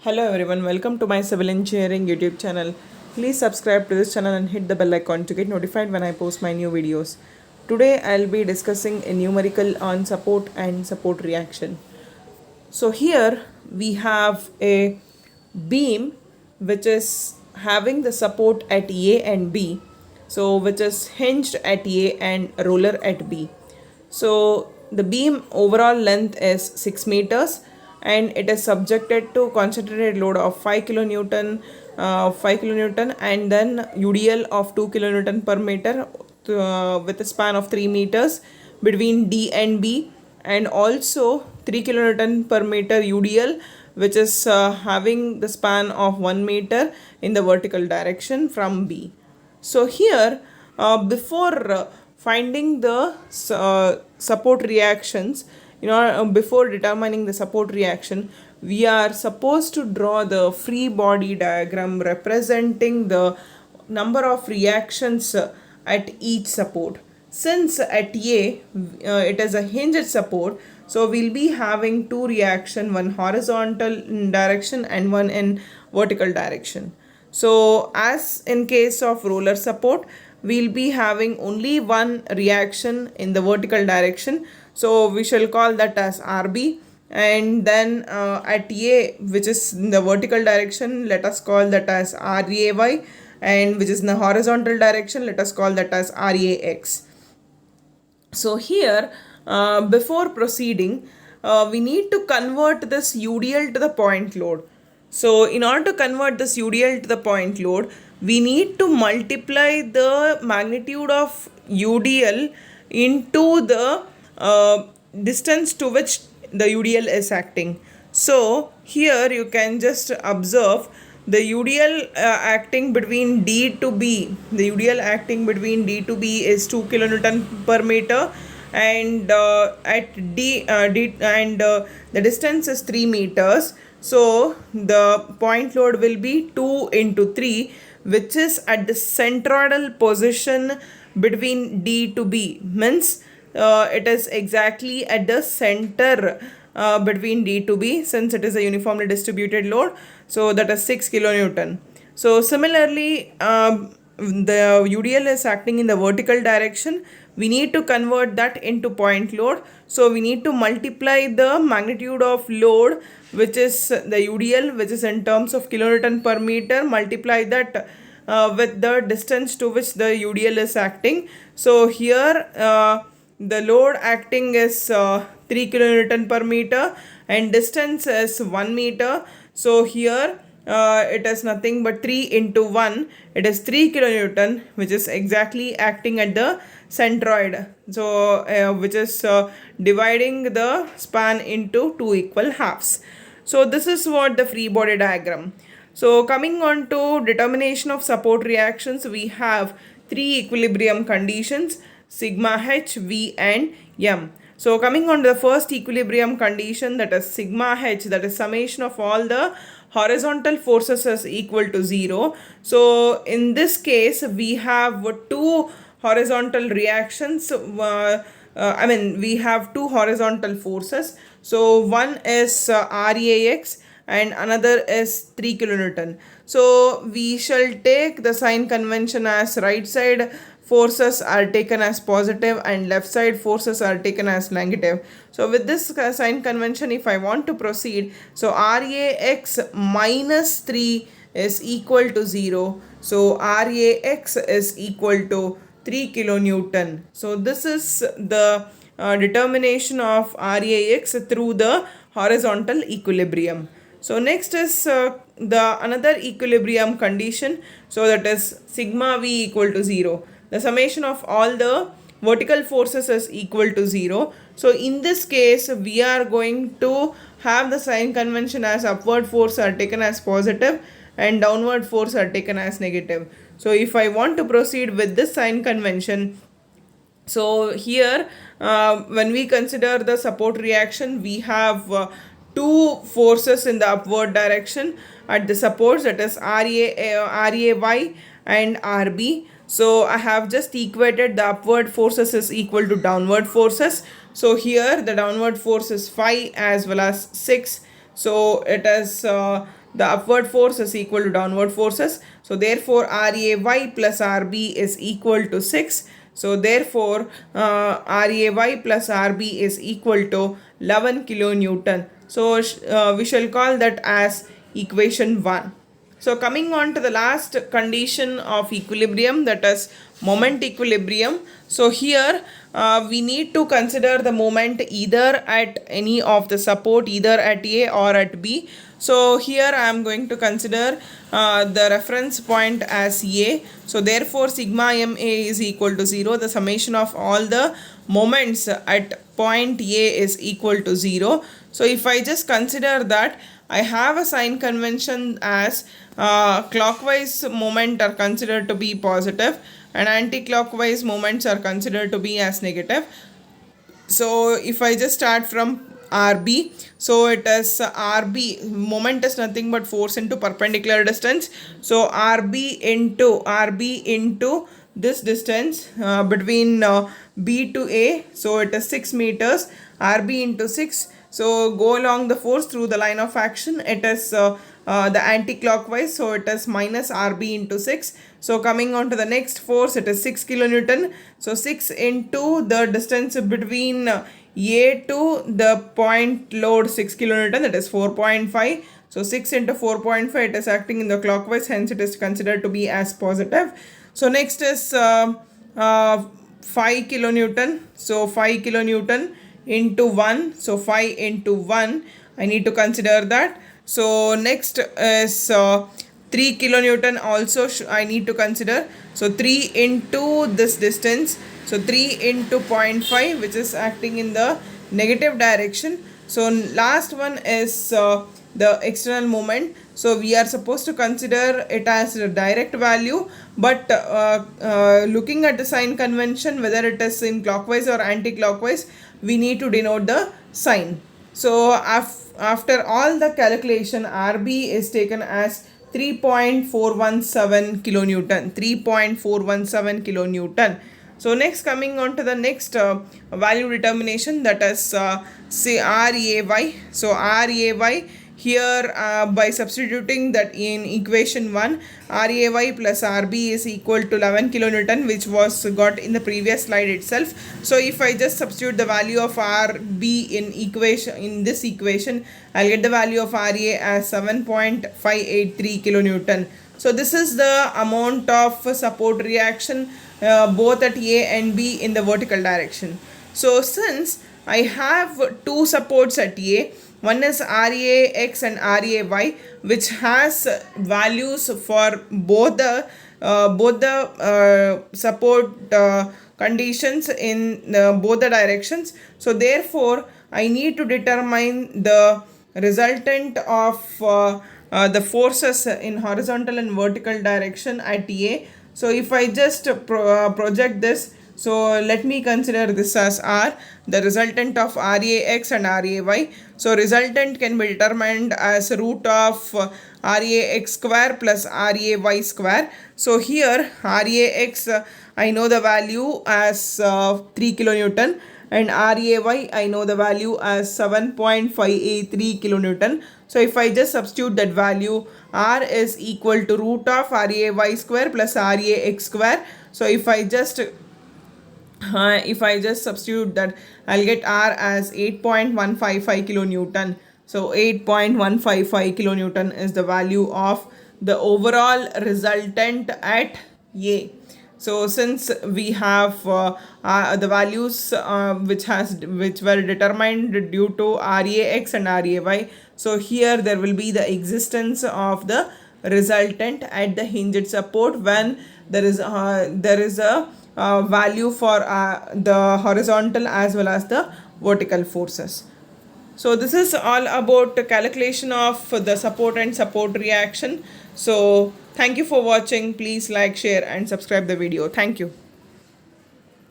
Hello everyone, welcome to my civil engineering YouTube channel. Please subscribe to this channel and hit the bell icon to get notified when I post my new videos. Today I'll be discussing a numerical on support and support reaction. So here we have a beam which is having the support at A and B, so which is hinged at A and roller at B. So the beam overall length is 6 meters and it is subjected to concentrated load of 5 kilonewton, 5 kilonewton and then UDL of 2 kilonewton per meter with a span of 3 meters between D and B, and also 3 kilonewton per meter UDL which is having the span of 1 meter in the vertical direction from B. So here before finding the support reactions, before determining the support reaction, we are supposed to draw the free body diagram representing the number of reactions at each support. Since at A it is a hinged support, so we'll be having two reaction, one horizontal direction and one in vertical direction. So as in case of roller support, we'll be having only one reaction in the vertical direction, so we shall call that as RB. And then at A, which is in the vertical direction, let us call that as RAY, and which is in the horizontal direction, let us call that as RAX. So here before proceeding, we need to convert this UDL to the point load. So in order to convert this UDL to the point load, we need to multiply the magnitude of UDL into the distance to which the UDL is acting. So here you can just observe the UDL acting between D to B. The UDL acting between D to B is 2 kilonewton per meter, and at D and the distance is 3 meters. So the point load will be 2 into 3, which is at the centroidal position between D to B. Means it is exactly at the center between D to B, since it is a uniformly distributed load. So that is 6 kilonewton. So similarly, the UDL is acting in the vertical direction. We need to convert that into point load. So we need to multiply the magnitude of load, which is the UDL, which is in terms of kilonewton per meter, multiply that with the distance to which the UDL is acting. So here the load acting is 3 kilonewton per meter and distance is 1 meter. So here it is nothing but 3 into 1, it is 3 kilonewton, which is exactly acting at the centroid, so which is dividing the span into two equal halves. So this is what the free body diagram. So coming on to determination of support reactions, we have three equilibrium conditions: sigma H, V and M. So coming on to the first equilibrium condition, that is sigma H, that is summation of all the horizontal forces is equal to 0. So in this case we have two horizontal reactions. We have two horizontal forces. So one is RAX and another is 3 kilonewton. So we shall take the sign convention as right side forces are taken as positive and left side forces are taken as negative. So with this sign convention, if I want to proceed, so RAX minus 3 is equal to 0. So RAX is equal to 3 kilonewton. So this is the determination of RAX through the horizontal equilibrium. So next is the another equilibrium condition. So that is sigma V equal to 0. The summation of all the vertical forces is equal to 0. So in this case, we are going to have the sign convention as upward force are taken as positive and downward force are taken as negative. So if I want to proceed with this sign convention, so here when we consider the support reaction, we have two forces in the upward direction at the supports, that is RAY and RB. So I have just equated the upward forces is equal to downward forces. So here the downward force is 5 as well as 6. So it is the upward force is equal to downward forces. So therefore RAY plus RB is equal to 6. So therefore RAY plus RB is equal to 11 kilonewton. So we shall call that as equation 1. So coming on to the last condition of equilibrium, that is moment equilibrium. So here we need to consider the moment either at any of the support, either at A or at B. So here I am going to consider the reference point as A. So therefore sigma MA is equal to 0. The summation of all the moments at point A is equal to 0. So if I just consider that, I have a sign convention as clockwise moment are considered to be positive and anti-clockwise moments are considered to be as negative. So if I just start from RB, so it is RB, moment is nothing but force into perpendicular distance. So RB into this distance between B to A, so it is 6 meters, RB into 6. So go along the force through the line of action, it is the anti-clockwise, so it is minus RB into 6. So coming on to the next force, it is 6 kilonewton. So 6 into the distance between A to the point load 6 kilonewton, that is 4.5. So 6 into 4.5, it is acting in the clockwise, hence it is considered to be as positive. So next is 5 kilonewton. So 5 kilonewton into 1. So 5 into 1, I need to consider that. So next is 3 kilonewton also I need to consider. So 3 into this distance. So 3 into 0.5, which is acting in the negative direction. So last one is the external moment. So we are supposed to consider it as a direct value, but looking at the sign convention, whether it is in clockwise or anti-clockwise, we need to denote the sign. So after all the calculation, RB is taken as 3.417 kilonewton. 3.417 kilonewton. So next, coming on to the next value determination, that is say RAY. So RAY here by substituting that in equation 1, RAY plus RB is equal to 11 kilonewton, which was got in the previous slide itself. So if I just substitute the value of RB in this equation, I'll get the value of RA as 7.583 kilonewton. So this is the amount of support reaction both at A and B in the vertical direction. So since I have two supports at A, one is RAX and RAY, which has values for both the support conditions in both the directions. So therefore I need to determine the resultant of the forces in horizontal and vertical direction at A. So if I just project this, so let me consider this as R, the resultant of RAX and RAY. So resultant can be determined as root of RAX square plus RAY square. So here RAX I know the value as 3 kilonewton and RAY I know the value as 7.583 kilonewton. So if I just substitute that value, R is equal to root of RAY square plus RAX square. So if I just substitute that, I'll get R as 8.155 kilonewton. So 8.155 kilonewton is the value of the overall resultant at A. So since we have the values which were determined due to RAX and RAY, so here there will be the existence of the resultant at the hinged support when there is a value for the horizontal as well as the vertical forces. So this is all about the calculation of the support and support reaction. So thank you for watching. Please like, share and subscribe the video. Thank you.